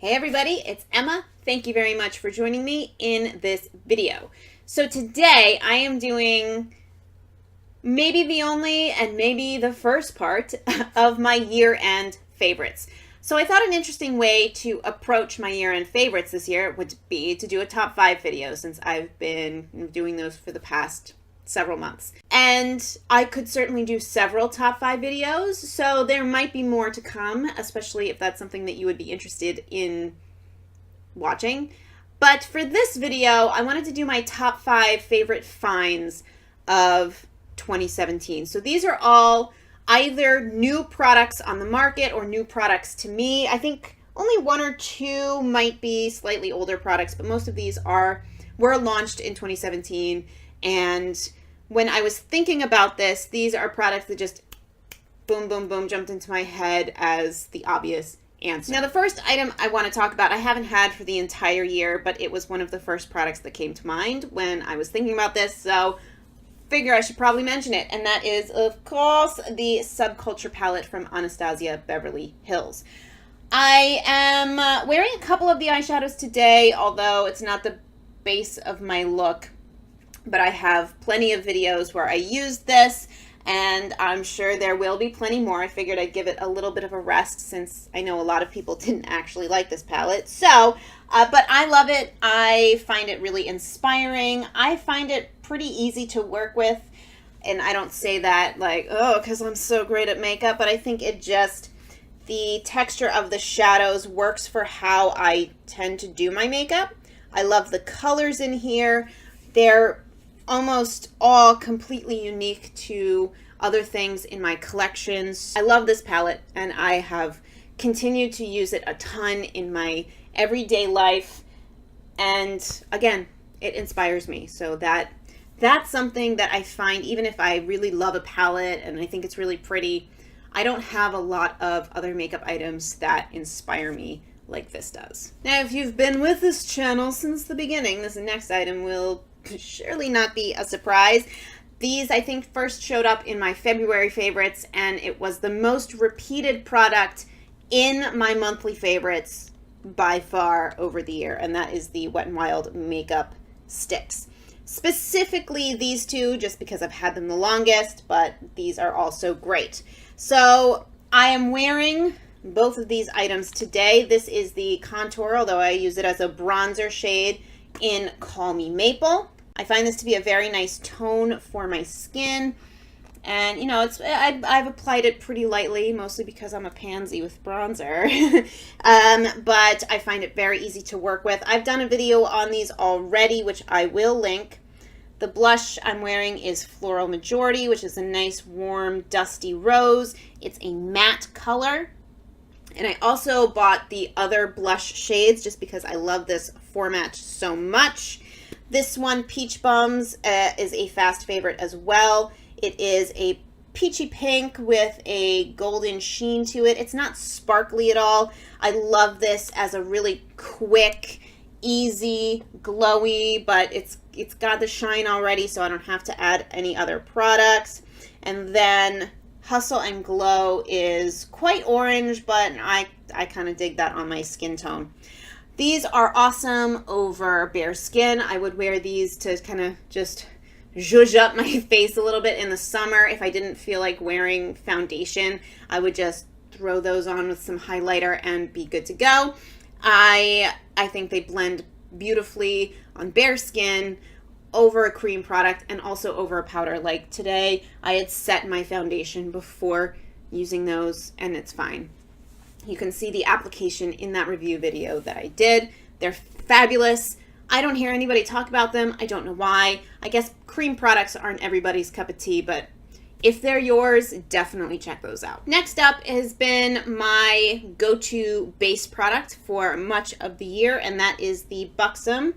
Hey everybody, it's Emma. Thank you very much for joining me in this video. So today I am doing maybe the only and maybe the first part of my year-end favorites. So I thought an interesting way to approach my year-end favorites this year would be to do a top 5 video, since I've been doing those for the past several months. And I could certainly do several top 5 videos, so there might be more to come, especially if that's something that you would be interested in watching. But for this video, I wanted to do my top 5 favorite finds of 2017. So these are all either new products on the market or new products to me. I think only 1 or 2 might be slightly older products, but most of these were launched in 2017. And when I was thinking about this, these are products that just boom, boom, boom jumped into my head as the obvious answer. Now, the first item I want to talk about, I haven't had for the entire year, but it was one of the first products that came to mind when I was thinking about this, so figure I should probably mention it. And that is, of course, the Subculture palette from Anastasia Beverly Hills. I am wearing a couple of the eyeshadows today, although it's not the base of my look. But I have plenty of videos where I used this, and I'm sure there will be plenty more. I figured I'd give it a little bit of a rest since I know a lot of people didn't actually like this palette. So, but I love it. I find it really inspiring. I find it pretty easy to work with, and I don't say that like, oh, because I'm so great at makeup, but I think it just, the texture of the shadows works for how I tend to do my makeup. I love the colors in here. They're almost all completely unique to other things in my collections. I love this palette, and I have continued to use it a ton in my everyday life, and again, it inspires me. So that's something that I find, even if I really love a palette and I think it's really pretty, I don't have a lot of other makeup items that inspire me like this does. Now, if you've been with this channel since the beginning, this next item will surely not be a surprise. These, I think, first showed up in my February favorites, and it was the most repeated product in my monthly favorites by far over the year, and that is the Wet n Wild makeup sticks. Specifically these two, just because I've had them the longest, but these are also great. So I am wearing both of these items today. This is the contour, although I use it as a bronzer shade in Call Me Maple. I find this to be a very nice tone for my skin, and you know, I've applied it pretty lightly, mostly because I'm a pansy with bronzer. But I find it very easy to work with. I've done a video on these already, which I will link. The blush I'm wearing is Floral Majority, which is a nice warm dusty rose. It's a matte color. And I also bought the other blush shades just because I love this format so much. This one, Peach Bums, is a fast favorite as well. It is a peachy pink with a golden sheen to it. It's not sparkly at all. I love this as a really quick, easy, glowy, but it's got the shine already, so I don't have to add any other products. And then Hustle and Glow is quite orange, but I kind of dig that on my skin tone. These are awesome over bare skin. I would wear these to kind of just zhuzh up my face a little bit in the summer. If I didn't feel like wearing foundation, I would just throw those on with some highlighter and be good to go. I think they blend beautifully on bare skin, over a cream product, and also over a powder. Like today, I had set my foundation before using those, and it's fine. You can see the application in that review video that I did. They're fabulous. I don't hear anybody talk about them. I don't know why. I guess cream products aren't everybody's cup of tea, but if they're yours, definitely check those out. Next up has been my go-to base product for much of the year, and that is the Buxom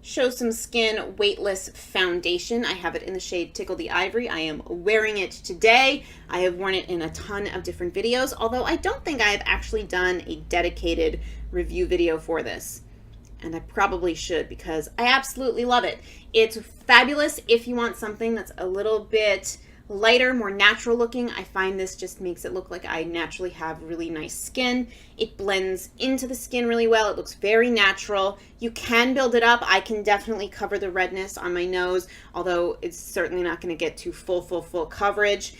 Show Some Skin Weightless Foundation. I have it in the shade Tickle the Ivory. I am wearing it today. I have worn it in a ton of different videos, although I don't think I have actually done a dedicated review video for this. And I probably should, because I absolutely love it. It's fabulous if you want something that's a little bit lighter, more natural looking. I find this just makes it look like I naturally have really nice skin. It blends into the skin really well. It looks very natural. You can build it up. I can definitely cover the redness on my nose, although it's certainly not going to get to full coverage.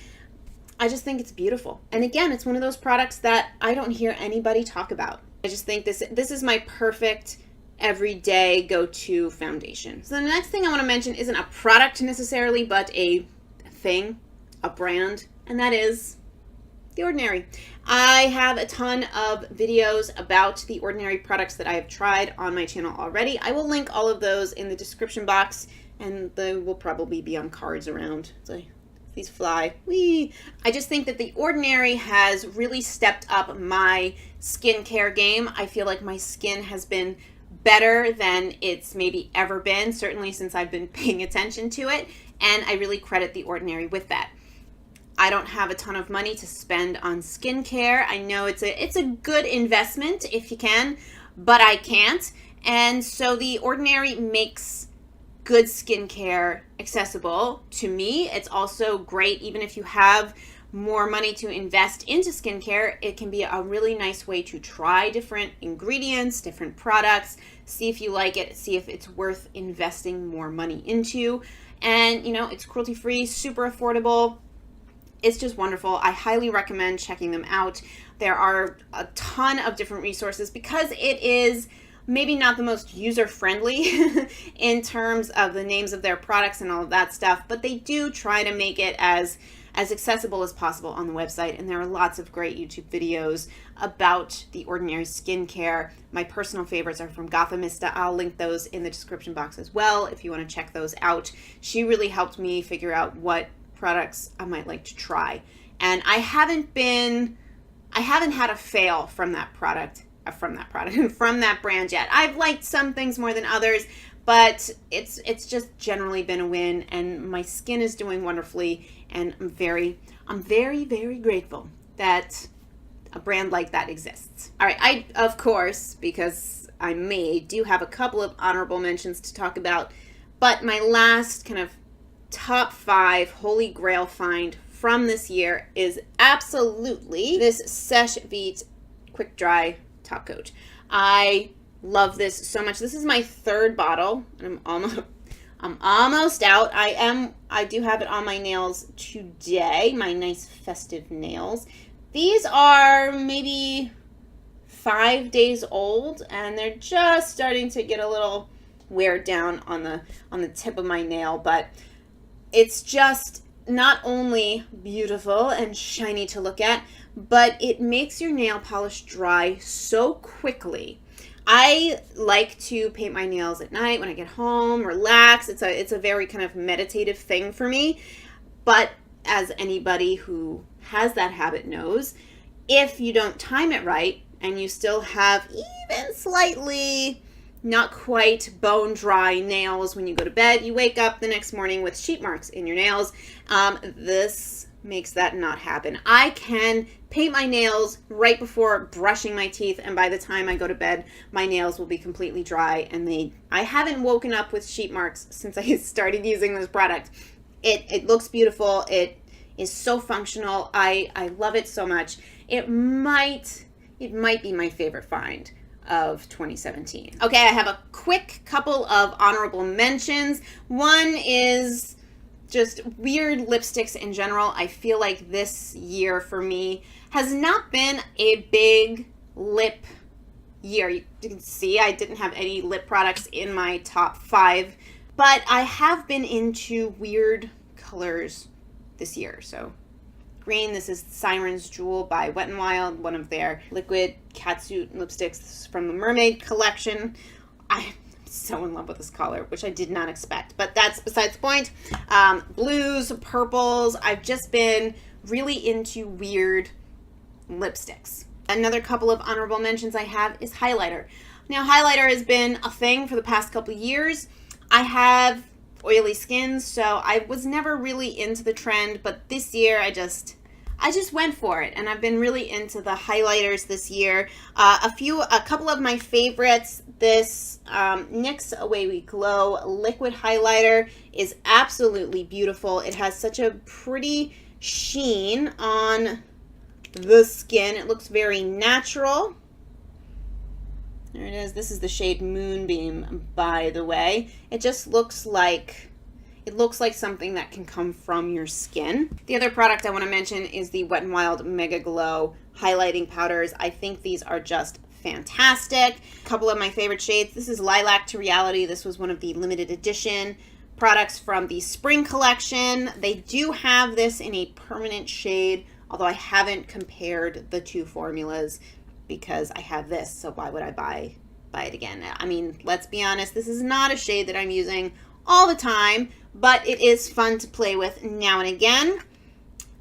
I just think it's beautiful. And again, it's one of those products that I don't hear anybody talk about. I just think this is my perfect everyday go-to foundation. So the next thing I want to mention isn't a product necessarily, but a thing, a brand, and that is The Ordinary. I have a ton of videos about The Ordinary products that I have tried on my channel already. I will link all of those in the description box, and they will probably be on cards around. So these fly. Whee! I just think that The Ordinary has really stepped up my skincare game. I feel like my skin has been better than it's maybe ever been, certainly since I've been paying attention to it, and I really credit The Ordinary with that. I don't have a ton of money to spend on skincare. I know it's a good investment if you can, but I can't. And so The Ordinary makes good skincare accessible to me. It's also great even if you have more money to invest into skincare. It can be a really nice way to try different ingredients, different products, see if you like it, see if it's worth investing more money into. And you know, it's cruelty-free, super affordable. It's just wonderful. I highly recommend checking them out. There are a ton of different resources because it is maybe not the most user-friendly in terms of the names of their products and all of that stuff, but they do try to make it as accessible as possible on the website, and there are lots of great YouTube videos about The Ordinary skincare. My personal favorites are from Gothamista. I'll link those in the description box as well if you want to check those out. She really helped me figure out what products I might like to try, and I haven't had a fail from that product, from that brand yet. I've liked some things more than others, but it's just generally been a win, and my skin is doing wonderfully, and I'm very, very grateful that a brand like that exists. All right, I, of course, because I'm me, do have a couple of honorable mentions to talk about, but my last kind of top 5 holy grail find from this year is absolutely this Seche Vite Quick Dry Top Coat. I love this so much. This is my 3rd bottle, and I'm almost out. I do have it on my nails today, my nice festive nails. These are maybe 5 days old, and they're just starting to get a little wear down on the tip of my nail, but it's just not only beautiful and shiny to look at, but it makes your nail polish dry so quickly. I like to paint my nails at night when I get home, relax. It's a very kind of meditative thing for me. But as anybody who has that habit knows, if you don't time it right and you still have even slightly not quite bone dry nails when you go to bed, you wake up the next morning with sheet marks in your nails. This makes that not happen. I can paint my nails right before brushing my teeth, and by the time I go to bed, my nails will be completely dry, and I haven't woken up with sheet marks since I started using this product. It looks beautiful. It is so functional. I love it so much. It might be my favorite find of 2017. Okay, I have a quick couple of honorable mentions. One is just weird lipsticks in general. I feel like this year for me has not been a big lip year. You can see I didn't have any lip products in my top 5, but I have been into weird colors this year. So green, this is Siren's Jewel by Wet n Wild, one of their liquid catsuit lipsticks from the Mermaid collection. I'm so in love with this color, which I did not expect, but that's besides the point. Blues, purples, I've just been really into weird lipsticks. Another couple of honorable mentions I have is highlighter. Now, highlighter has been a thing for the past couple years. I have oily skin, so I was never really into the trend, but this year I just went for it, and I've been really into the highlighters this year. A couple of my favorites. This NYX Away We Glow liquid highlighter is absolutely beautiful. It has such a pretty sheen on the skin. It looks very natural. There it is. This is the shade Moonbeam, by the way. It just looks like something that can come from your skin. The other product I want to mention is the Wet n Wild MegaGlo highlighting powders. I think these are just fantastic. A couple of my favorite shades. This is Lilac to Reality. This was one of the limited edition products from the spring collection. They do have this in a permanent shade, although I haven't compared the two formulas because I have this, so why would I buy it again? I mean, let's be honest, this is not a shade that I'm using all the time, but it is fun to play with now and again.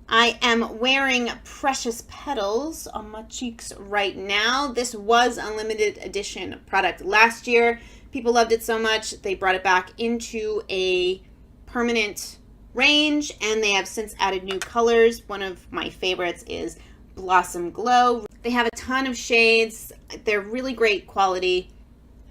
I am wearing Precious Petals on my cheeks right now. This was a limited edition product last year. People loved it so much, they brought it back into a permanent range, and they have since added new colors. One of my favorites is Blossom Glow. They have a ton of shades. They're really great quality.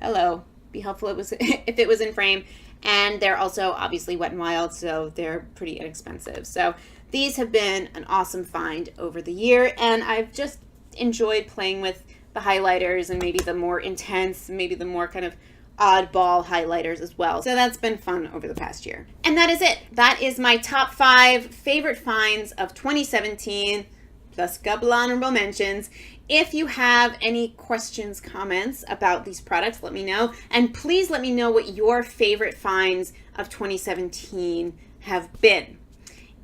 Hello. Be helpful if it was in frame. And they're also obviously Wet n Wild, so they're pretty inexpensive. So these have been an awesome find over the year, and I've just enjoyed playing with the highlighters and maybe the more intense, maybe the more kind of oddball highlighters as well. So that's been fun over the past year. And that is it. That is my top 5 favorite finds of 2017, plus a couple honorable mentions. If you have any questions, comments about these products, let me know. And please let me know what your favorite finds of 2017 have been.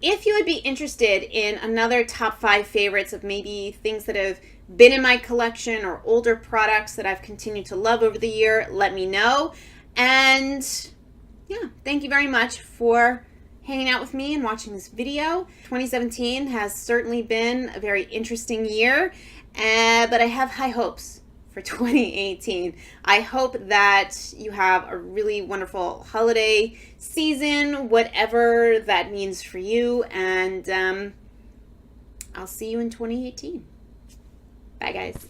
If you would be interested in another top 5 favorites of maybe things that have been in my collection or older products that I've continued to love over the year, let me know. And yeah, thank you very much for hanging out with me and watching this video. 2017 has certainly been a very interesting year, but I have high hopes for 2018. I hope that you have a really wonderful holiday season, whatever that means for you, and I'll see you in 2018. Bye, guys.